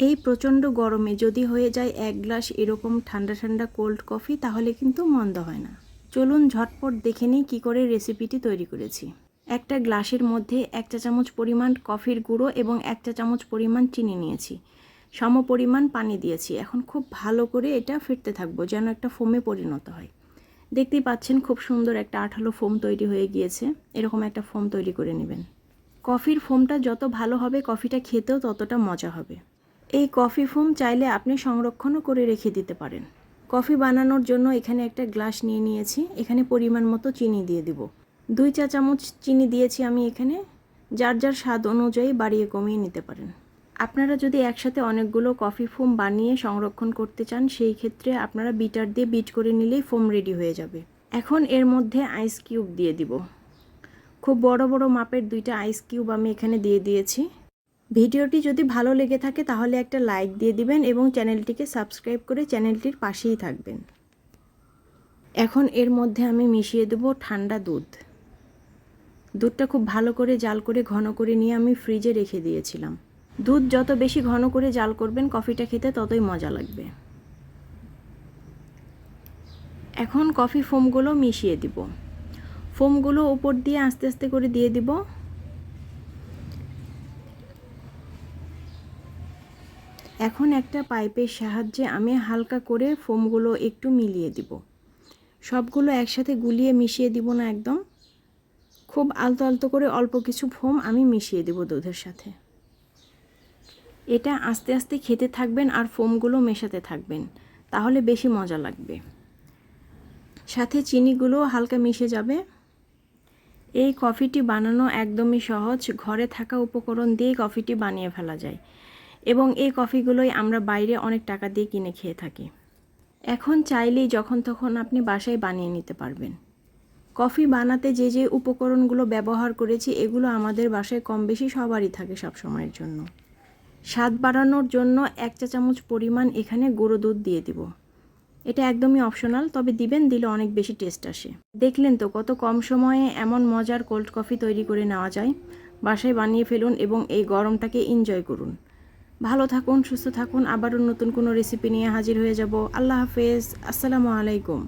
এই প্রচণ্ড গরমে যদি হয়ে যায় এক গ্লাস এরকম ঠান্ডা ঠান্ডা কোল্ড কফি তাহলে কিন্তু মন্দ হয় না। চলুন ঝটপট দেখে নিই কী করে রেসিপিটি তৈরি করেছি। একটা গ্লাসের মধ্যে 1 চা চামচ পরিমাণ কফির গুঁড়ো এবং 1 চা চামচ পরিমাণ চিনি নিয়েছি। সম পরিমাণ পানি দিয়েছি। এখন খুব ভালো করে এটা ফিরতে থাকবো যেন একটা ফোমে পরিণত হয়। দেখতেই পাচ্ছেন খুব সুন্দর একটা আঠালো ফোম তৈরি হয়ে গিয়েছে। এরকম একটা ফোম তৈরি করে নেবেন। কফির ফোমটা যত ভালো হবে কফিটা খেতেও ততটা মজা হবে। এই কফি ফোম চাইলে আপনি সংরক্ষণও করে রেখে দিতে পারেন। কফি বানানোর জন্য এখানে একটা গ্লাস নিয়ে নিয়েছি। এখানে পরিমাণ মতো চিনি দিয়ে দিব। 2 চা চামচ চিনি দিয়েছি আমি এখানে। যার যার স্বাদ অনুযায়ী বাড়িয়ে কমিয়ে নিতে পারেন। আপনারা যদি একসাথে অনেকগুলো কফি ফোম বানিয়ে সংরক্ষণ করতে চান সেই ক্ষেত্রে আপনারা বিটার দিয়ে বিট করে নিলেই ফোম রেডি হয়ে যাবে। এখন এর মধ্যে আইস কিউব দিয়ে দিব। খুব বড় বড় মাপের 2টা আইস কিউব আমি এখানে দিয়ে দিয়েছি। ভিডিওটি যদি ভালো লেগে থাকে তাহলে একটা লাইক দিয়ে দিবেন এবং চ্যানেলটিকে সাবস্ক্রাইব করে চ্যানেলটির পাশেই থাকবেন। এখন এর মধ্যে আমি মিশিয়ে দেব ঠান্ডা দুধ। দুধটা খুব ভালো করে জাল করে ঘন করে নিয়ে আমি ফ্রিজে রেখে দিয়েছিলাম। দুধ যত বেশি ঘন করে জাল করবেন কফিটা খেতে ততই মজা লাগবে। এখন কফি ফোমগুলো মিশিয়ে দিব। ফোমগুলো উপর দিয়ে আস্তে আস্তে করে দিয়ে দিব। এখন একটা পাইপের সাহায্যে আমি হালকা করে ফোমগুলো একটু মিলিয়ে দিব। সবগুলো একসাথে গুলিয়ে মিশিয়ে দিব না একদম। খুব আলতো আলতো করে অল্প কিছু ফোম আমি মিশিয়ে দেব দুধের সাথে। এটা আস্তে আস্তে খেতে থাকবেন আর ফোমগুলো মেশাতে থাকবেন, তাহলে বেশি মজা লাগবে। সাথে চিনিগুলো হালকা মিশে যাবে। এই কফিটি বানানো একদমই সহজ। ঘরে থাকা উপকরণ দিয়ে কফিটি বানিয়ে ফেলা যায় এবং এই কফিগুলোই আমরা বাইরে অনেক টাকা দিয়ে কিনে খেয়ে থাকি। এখন চাইলেই যখন তখন আপনি বাসায় বানিয়ে নিতে পারবেন। কফি বানাতে যে যে উপকরণগুলো ব্যবহার করেছি এগুলো আমাদের বাসায় কম বেশি সবারই থাকে সব সময়ের জন্য। স্বাদ বাড়ানোর জন্য 1 চা চামচ পরিমাণ এখানে গুঁড়ো দুধ দিয়ে দিব। এটা একদমই অপশনাল, তবে দিবেন, দিলে অনেক বেশি টেস্ট আসে। দেখলেন তো কত কম সময়ে এমন মজার কোল্ড কফি তৈরি করে নেওয়া যায়। বাসায় বানিয়ে ফেলুন এবং এই গরমটাকে এনজয় করুন। ভালো থাকুন, সুস্থ থাকুন। আবারও নতুন কোনো রেসিপি নিয়ে হাজির হয়ে যাব। আল্লাহ হাফেজ। আসসালামু আলাইকুম।